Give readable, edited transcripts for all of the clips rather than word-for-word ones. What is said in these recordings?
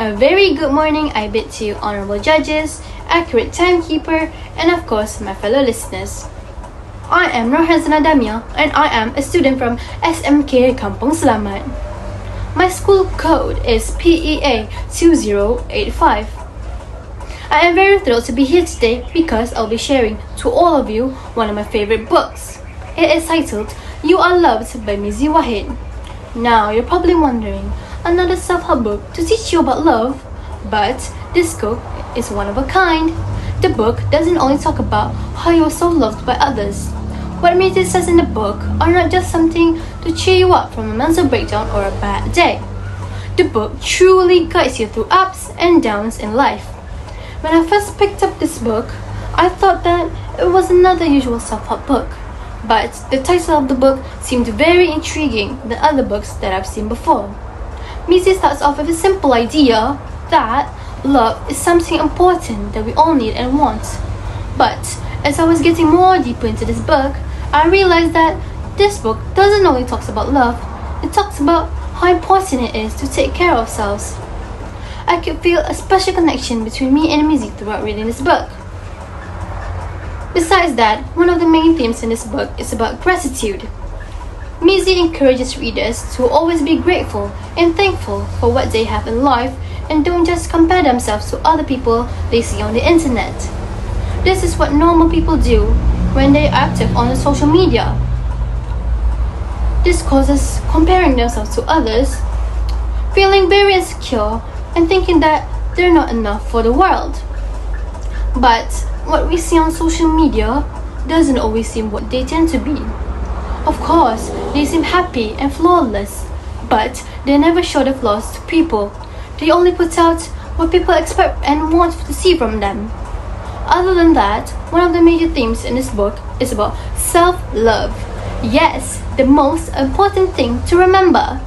A very good morning I bid to you honorable judges, accurate timekeeper, and of course my fellow listeners. I am Harzana Damia and I am a student from Smk Kampong Selamat. My school code is PEA2085. I am very thrilled to be here today because I'll be sharing to all of you one of my favorite books. It is titled You Are Loved by Ms. Wahid. Now you're probably wondering, another self-help book to teach you about love? But this book is one of a kind. The book doesn't only talk about how you are so loved by others. What Ms. says in the book are not just something to cheer you up from a mental breakdown or a bad day. The book truly guides you through ups and downs in life. When I first picked up this book, I thought that it was another usual self-help book. But the title of the book seemed very intriguing than other books that I've seen before. Ms. starts off with a simple idea that love is something important that we all need and want. But as I was getting more deeper into this book, I realized that this book doesn't only talk about love, it talks about how important it is to take care of ourselves. I could feel a special connection between me and Ms. throughout reading this book. Besides that, one of the main themes in this book is about gratitude. Ms. encourages readers to always be grateful and thankful for what they have in life and don't just compare themselves to other people they see on the internet. This is what normal people do when they are active on the social media. This causes comparing themselves to others, feeling very insecure and thinking that they're not enough for the world. But what we see on social media doesn't always seem what they tend to be. Of course, they seem happy and flawless, but they never show the flaws to people. They only put out what people expect and want to see from them. Other than that, one of the major themes in this book is about self-love. Yes, the most important thing to remember.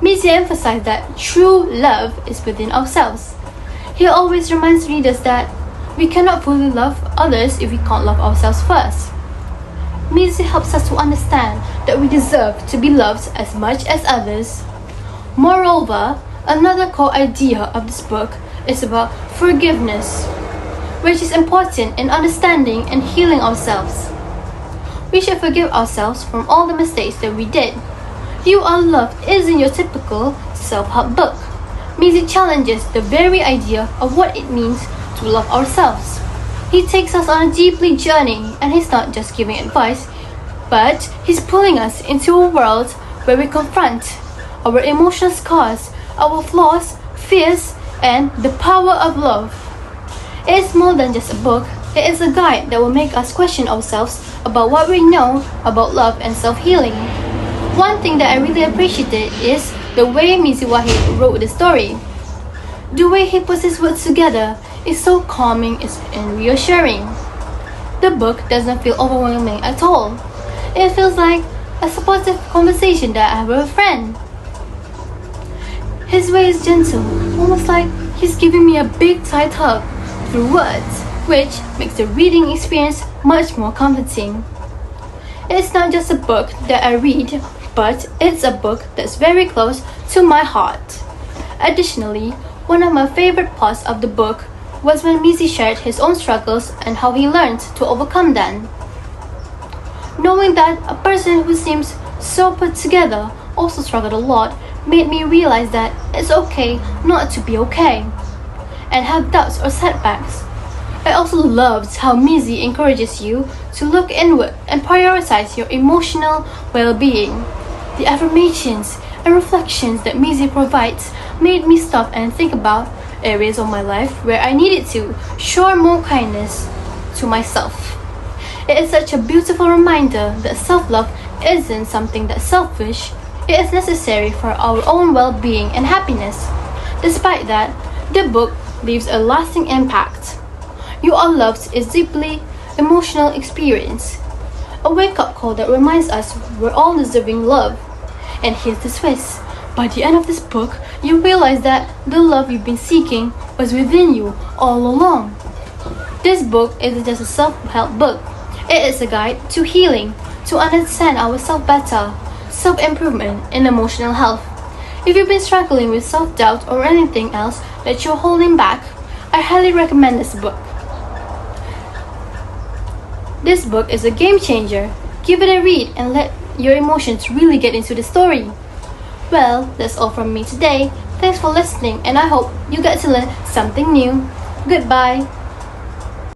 Ms. emphasized that true love is within ourselves. He always reminds readers that we cannot fully love others if we can't love ourselves first. Ms. helps us to understand that we deserve to be loved as much as others. Moreover, another core idea of this book is about forgiveness, which is important in understanding and healing ourselves. We should forgive ourselves from all the mistakes that we did. You Are Loved isn't your typical self-help book. Ms. challenges the very idea of what it means to love ourselves. He takes us on a deeply journey, and he's not just giving advice, but he's pulling us into a world where we confront our emotional scars, our flaws, fears, and the power of love. It is more than just a book, it is a guide that will make us question ourselves about what we know about love and self-healing. One thing that I really appreciated is the way Ms. Wahid wrote the story. The way he puts his words together is so calming and reassuring. The book doesn't feel overwhelming at all. It feels like a supportive conversation that I have with a friend. His way is gentle, almost like he's giving me a big tight hug through words, which makes the reading experience much more comforting. It's not just a book that I read, but it's a book that's very close to my heart. Additionally, one of my favorite parts of the book was when Ms. shared his own struggles and how he learned to overcome them. Knowing that a person who seems so put together also struggled a lot made me realize that it's okay not to be okay and have doubts or setbacks. I also loved how Ms. encourages you to look inward and prioritize your emotional well-being. The affirmations and reflections that Ms. provides made me stop and think about areas of my life where I needed to show more kindness to myself. It is such a beautiful reminder that self-love isn't something that's selfish, it is necessary for our own well-being and happiness. Despite that, the book leaves a lasting impact. You Are Loved is deeply emotional experience, a wake-up call that reminds us we're all deserving love. And here's the twist. By the end of this book, you realize that the love you've been seeking was within you all along. This book isn't just a self-help book. It is a guide to healing, to understand ourselves better, self-improvement, and emotional health. If you've been struggling with self-doubt or anything else that you're holding back, I highly recommend this book. This book is a game changer. Give it a read and let your emotions really get into the story. Well, that's all from me today. Thanks for listening, and I hope you get to learn something new. Goodbye.